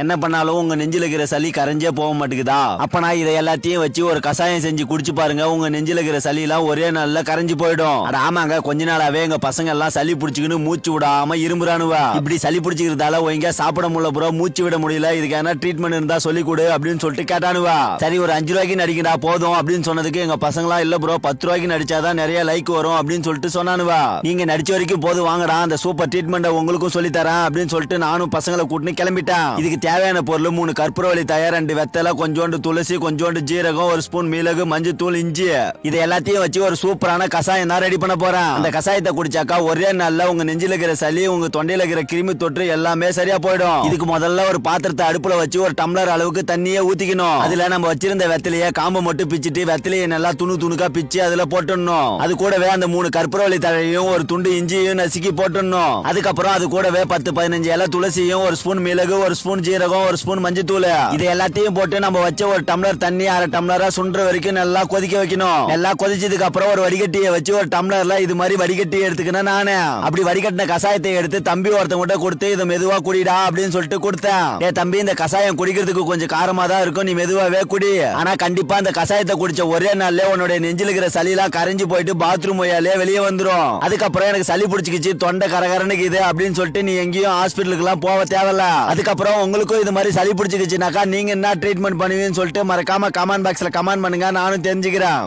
என்ன பண்ணாலும் உங்க நெஞ்சில இருக்கிற சளி கரைஞ்சே போக மாட்டேங்குதா? அப்ப நான் இதை எல்லாத்தையும் வச்சு ஒரு கசாயம் செஞ்சு குடிச்சு பாருங்க, உங்க நெஞ்சில இருக்கிற சளி எல்லாம் ஒரே நாள்ல கரைஞ்சு போயிடும். ஆமாங்க, கொஞ்ச நாளாவே எங்க பசங்க எல்லாம் சளி பிடிச்சுக்கின்னு மூச்சு விடாம இரும்புறானுவா. இப்படி சளி பிடிச்சிக்கிறதால ஒழுங்கா சாப்பிட முடியல ப்ரோ, மூச்சு விட முடியல, இதுக்கு என்ன ட்ரீட்மெண்ட் இருந்தா சொல்லி கொடு அப்படின்னு சொல்லிட்டு கேட்டானுவா. சரி ஒரு 5 ரூபாய்க்கு நடிக்கடா போதும் அப்படின்னு சொன்னதுக்கு எங்க பசங்களா இல்ல ப்ரோ 10 ரூபாய்க்கு நடிச்சாதான் நிறைய லைக் வரும் அப்படின்னு சொல்லிட்டு சொன்னானுவா. நீங்க நடிச்ச வரைக்கும் போது வாங்கடா, அந்த சூப்பர் ட்ரீட்மெண்ட் உங்களுக்கும் சொல்லி தரேன் அப்படின்னு சொல்லிட்டு நானும் பசங்களை கூட்டின்னு கிளம்பிட்டேன். இதுக்கு தேவையான பொருள் 3 கற்பூரவள்ளி தயார், 2 வெத்தலை, கொஞ்சோண்டு துளசி, கொஞ்சோண்டு ஜீரகம், 1 ஸ்பூன் மிளகு, மஞ்சள் தூள், இஞ்சி, இது எல்லாத்தையும் வச்சு ஒரு சூப்பரான கசாயம் தான் ரெடி பண்ண போறேன். அந்த கசாயத்தை குடிச்சாக்கா ஒரே நாள்ல உங்க நெஞ்சில இருக்கிற சளி, உங்க தொண்டையில இருக்கிற கிருமி தொற்று எல்லாமே சரியா போயிடும். இதுக்கு முதல்ல ஒரு பாத்திரத்தை அடுப்புல வச்சு ஒரு டம்ளர் அளவுக்கு தண்ணியை ஊத்திக்கணும். அதுல நம்ம வச்சிருந்த வெத்தலைய காம்பை மட்டும் பிச்சுட்டு வெத்தலையை நல்லா துணுக்கா பிச்சு அதுல போட்டுடணும். அது கூடவே அந்த 3 கற்பூரவள்ளி தழையும் ஒரு துண்டு இஞ்சியும் நசுக்கி போட்டுடணும். அதுக்கப்புறம் அது கூடவே 10-15 இலை துளசியும், 1 ஸ்பூன் மிளகு, 1 ஸ்பூன் ஜீரகம், 1 ஸ்பூன் மஞ்சள் தூள், இது எல்லாத்தையும் போட்டு நம்ம வச்ச ஒரு டம்ளர் தண்ணி அரை டம்ளரா சுண்டுற வரைக்கும் நல்லா கொதிக்க வைக்கணும். எல்லாம் கொதிச்சதுக்கு அப்புறம் ஒரு வடிகட்டியை வச்சு ஒரு டம்ளர்ல இது மாதிரி வடிகட்டி எடுத்துக்கணும். நானு அப்படி வடிகட்டின கசாயத்தை எடுத்து தம்பி ஒருத்தவங்க கொடுத்து இதை மெதுவா குடிடா அப்படின்னு சொல்லிட்டு கொடுத்தேன். தம்பி, இந்த கசாயம் குடிக்கிறதுக்கு கொஞ்சம் காரமா தான் இருக்கும், நீ மெதுவாவே குடி. ஆனா கண்டிப்பா இந்த கசாயத்தை குடிச்ச ஒரே நாள்ல உன்னுடைய நெஞ்சில் இருக்கிற சளி எல்லாம் கரைஞ்சு போயிட்டு பாத்ரூம் வழியாலே வெளியே வந்துரும். அதுக்கப்புறம் எனக்கு சளி பிடிச்சிக்கிச்சு, தொண்டை கரகரனுக்கு இது அப்படின்னு சொல்லிட்டு நீ எங்கேயும் ஹாஸ்பிட்டலுக்கு எல்லாம் போக தேவையில்ல. அதுக்கப்புறம் உங்களுக்கும் இது மாதிரி சளி பிடிச்சிக்கிச்சுனாக்கா நீங்க என்ன ட்ரீட்மெண்ட் பண்ணுவீங்கன்னு சொல்லிட்டு மறக்காம கமெண்ட் பாக்ஸ்ல கமெண்ட் பண்ணுங்க, நானும் தெரிஞ்சுக்கிறேன்.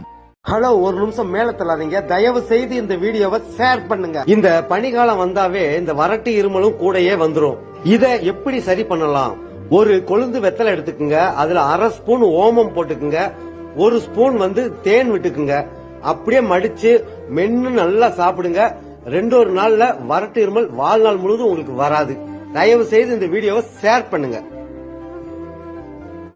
ஹலோ, ஒரு நிமிஷம் மேல தள்ளாதீங்க, தயவு செய்து இந்த வீடியோவை ஷேர் பண்ணுங்க. இந்த பனிகாலம் வந்தாவே இந்த வறட்டு இருமலும் கூடயே வந்துரும். இத எப்படி சரி பண்ணலாம்? ஒரு கொழுந்து வெத்தலை எடுத்துக்குங்க, அதுல அரை ஸ்பூன் ஓமம் போட்டுக்குங்க, 1 ஸ்பூன் தேன் விட்டுக்குங்க, அப்படியே மடிச்சு மென்னு நல்லா சாப்பிடுங்க. 2 நாள்ல வறட்டு இருமல் வாழ்நாள் முழுவதும் உங்களுக்கு வராது. தயவு செய்து இந்த வீடியோவை ஷேர் பண்ணுங்க.